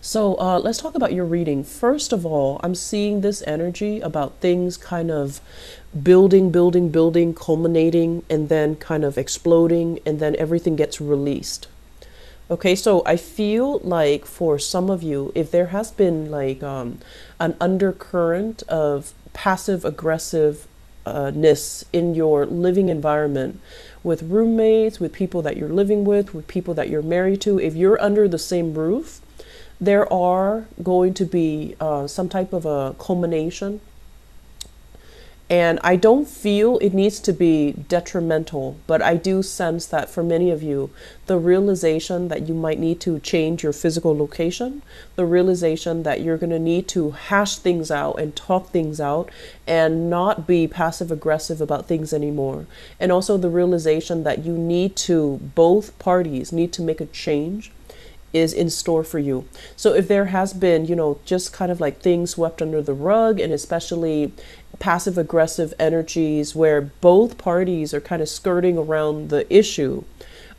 So let's talk about your reading. First of all, I'm seeing this energy about things kind of building, culminating, and then kind of exploding, and then everything gets released. Okay, so I feel like for some of you, if there has been like an undercurrent of passive aggressive ness in your living environment with roommates, with people that you're living with people that you're married to, if you're under the same roof, there are going to be some type of a culmination. And I don't feel it needs to be detrimental, but I do sense that for many of you, the realization that you might need to change your physical location, the realization that you're going to need to hash things out and talk things out and not be passive aggressive about things anymore. And also the realization that you need to, both parties need to make a change is in store for you. So if there has been, just kind of like things swept under the rug, and especially passive aggressive energies where both parties are kind of skirting around the issue,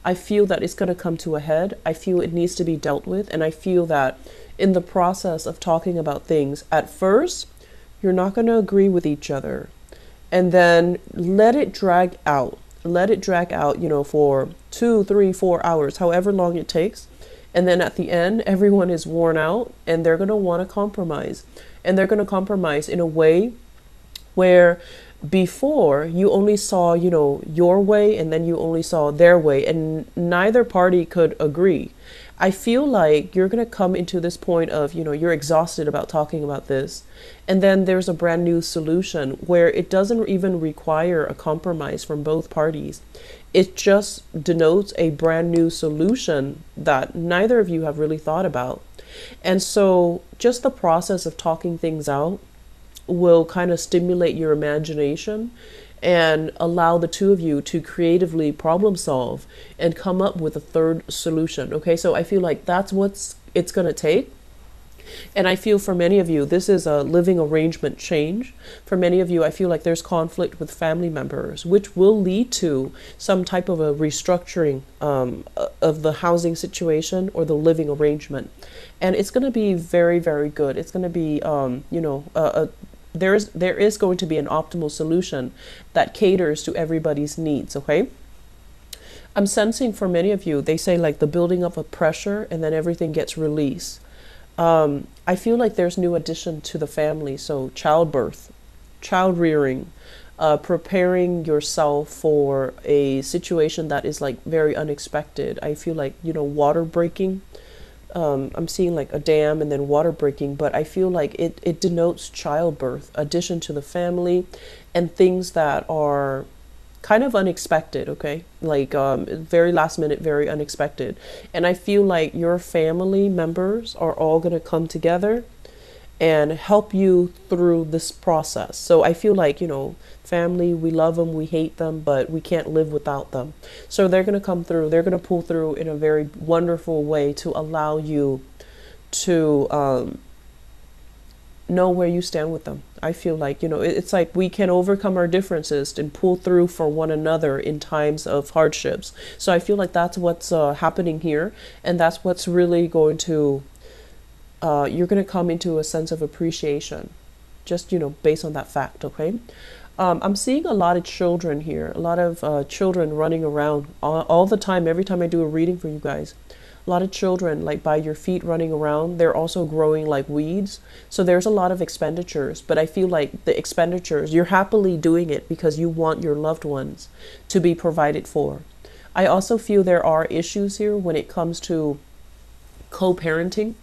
I feel that it's going to come to a head. I feel it needs to be dealt with. And I feel that in the process of talking about things, at first, you're not going to agree with each other. And then let it drag out. Let it drag out, for 2, 3, 4 hours, however long it takes. And then at the end, everyone is worn out and they're going to want to compromise. And they're going to compromise in a way where before you only saw, your way, and then you only saw their way, and neither party could agree. I feel like you're going to come into this point of, you're exhausted about talking about this. And then there's a brand new solution where it doesn't even require a compromise from both parties. It just denotes a brand new solution that neither of you have really thought about. And so just the process of talking things out will kind of stimulate your imagination and allow the two of you to creatively problem solve and come up with a third solution. Okay, so I feel like that's what it's going to take. And I feel for many of you, this is a living arrangement change. For many of you, I feel like there's conflict with family members, which will lead to some type of a restructuring of the housing situation or the living arrangement. And it's going to be very, very good. It's going to be, there is going to be an optimal solution that caters to everybody's needs, okay? I'm sensing for many of you, they say like the building up of pressure and then everything gets released. I feel like there's new addition to the family. So childbirth, child rearing, preparing yourself for a situation that is like very unexpected. I feel like, water breaking. I'm seeing like a dam and then water breaking, but I feel like it denotes childbirth, addition to the family, and things that are kind of unexpected, okay? Like very last minute, very unexpected. And I feel like your family members are all going to come together and help you through this process. So I feel like, family, we love them, we hate them, but we can't live without them. So they're going to come through, they're going to pull through in a very wonderful way to allow you to know where you stand with them. I feel like, it's like we can overcome our differences and pull through for one another in times of hardships. So I feel like that's what's happening here. And that's what's really going to, you're going to come into a sense of appreciation, just, based on that fact, okay? I'm seeing a lot of children here, a lot of children running around all the time, every time I do a reading for you guys. A lot of children like by your feet running around. They're also growing like weeds. So there's a lot of expenditures, but I feel like the expenditures, you're happily doing it because you want your loved ones to be provided for. I also feel there are issues here when it comes to co-parenting.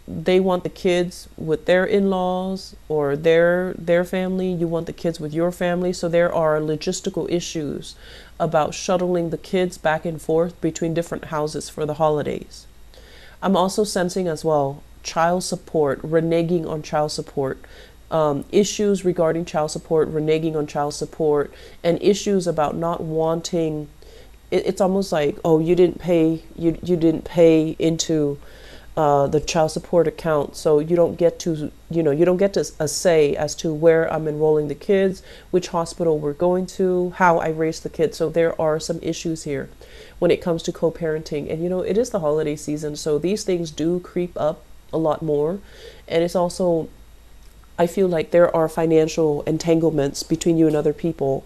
They want the kids with their in-laws or their family. You want the kids with your family. So there are logistical issues about shuttling the kids back and forth between different houses for the holidays. I'm also sensing as well child support, reneging on child support, issues regarding child support, reneging on child support, and issues about not wanting. It's almost like, oh, you didn't pay into the child support account, so you don't get to, you don't get to a say as to where I'm enrolling the kids, which hospital we're going to, how I raise the kids. So there are some issues here when it comes to co-parenting. And it is the holiday season, so these things do creep up a lot more. And it's also, I feel like there are financial entanglements between you and other people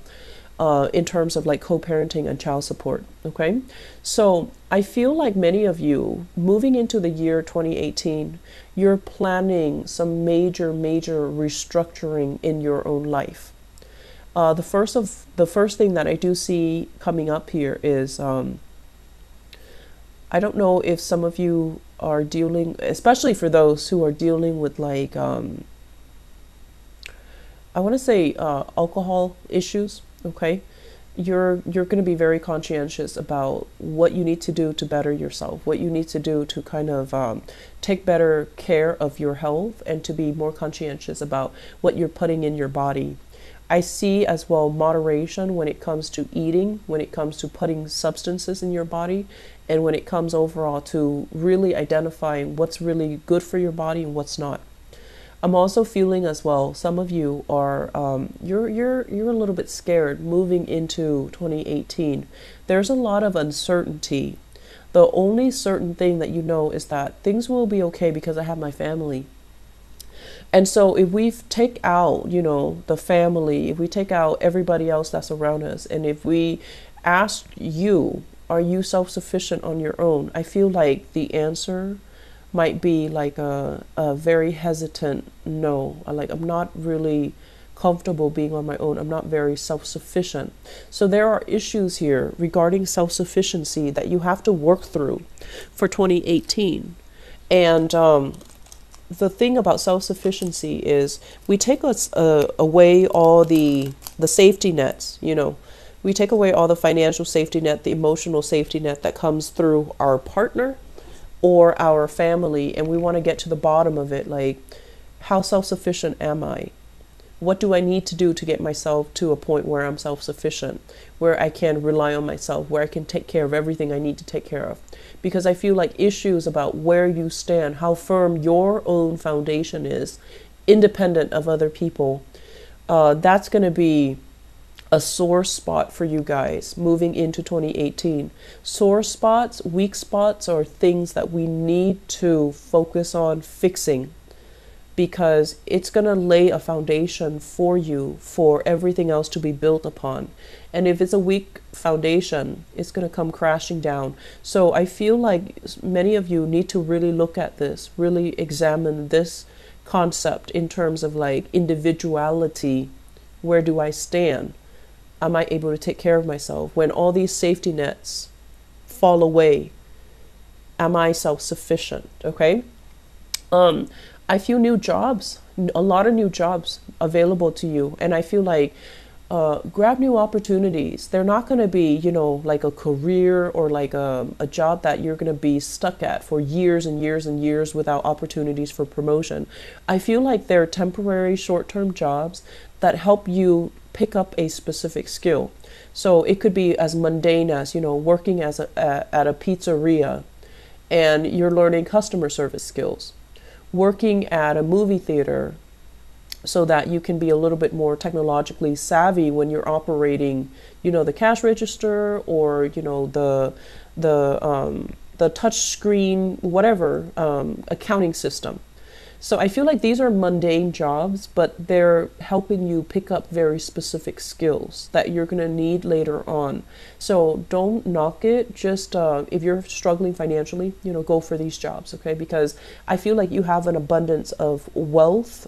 in terms of like co-parenting and child support. Okay. So I feel like many of you moving into the year 2018, you're planning some major restructuring in your own life. The first thing that I do see coming up here is, I don't know if some of you are dealing, especially for those who are dealing with like, I want to say alcohol issues. Okay, you're going to be very conscientious about what you need to do to better yourself, what you need to do to kind of take better care of your health, and to be more conscientious about what you're putting in your body. I see as well moderation when it comes to eating, when it comes to putting substances in your body, and when it comes overall to really identifying what's really good for your body and what's not. I'm also feeling as well, some of you are, you're a little bit scared moving into 2018. There's a lot of uncertainty. The only certain thing that you know is that things will be okay because I have my family. And so if we take out, the family, if we take out everybody else that's around us, and if we ask you, are you self-sufficient on your own? I feel like the answer might be like a very hesitant no. I'm not really comfortable being on my own. I'm not very self-sufficient. So there are issues here regarding self-sufficiency that you have to work through for 2018. And the thing about self-sufficiency is we take away all the safety nets, we take away all the financial safety net, the emotional safety net that comes through our partner or our family, and we want to get to the bottom of it. Like, how self-sufficient am I? What do I need to do to get myself to a point where I'm self-sufficient, where I can rely on myself, where I can take care of everything I need to take care of? Because I feel like issues about where you stand, how firm your own foundation is, independent of other people, that's going to be a sore spot for you guys moving into 2018. Sore spots, weak spots are things that we need to focus on fixing, because it's going to lay a foundation for you for everything else to be built upon. And if it's a weak foundation, it's going to come crashing down. So I feel like many of you need to really look at this, really examine this concept in terms of like individuality. Where do I stand? Am I able to take care of myself? When all these safety nets fall away, am I self-sufficient? Okay. I feel new jobs, a lot of new jobs available to you. And I feel like grab new opportunities. They're not going to be, like a career or like a job that you're going to be stuck at for years and years and years without opportunities for promotion. I feel like they're temporary short-term jobs that help you pick up a specific skill. So it could be as mundane as, working at a pizzeria and you're learning customer service skills, working at a movie theater so that you can be a little bit more technologically savvy when you're operating, the cash register or, the touch screen, whatever, accounting system. So I feel like these are mundane jobs, but they're helping you pick up very specific skills that you're going to need later on. So don't knock it. Just if you're struggling financially, go for these jobs, okay? Because I feel like you have an abundance of wealth,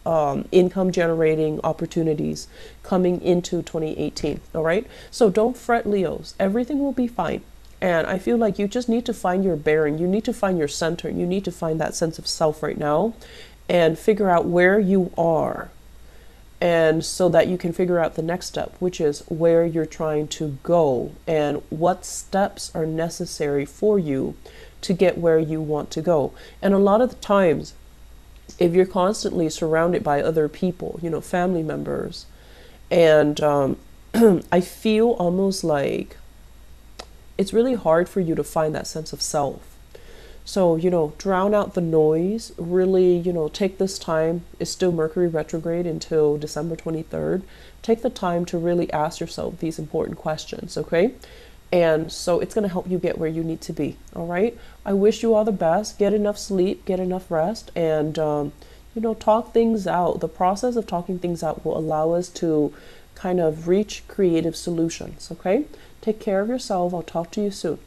income generating opportunities coming into 2018, all right? So don't fret, Leos. Everything will be fine. And I feel like you just need to find your bearing. You need to find your center. You need to find that sense of self right now and figure out where you are. And so that you can figure out the next step, which is where you're trying to go and what steps are necessary for you to get where you want to go. And a lot of the times, if you're constantly surrounded by other people, family members, and I feel almost like it's really hard for you to find that sense of self. So, drown out the noise, really, take this time. It's still Mercury retrograde until December 23rd. Take the time to really ask yourself these important questions, okay? And so it's going to help you get where you need to be. All right. I wish you all the best. Get enough sleep, get enough rest, and, talk things out. The process of talking things out will allow us to kind of reach creative solutions. Okay. Take care of yourself. I'll talk to you soon.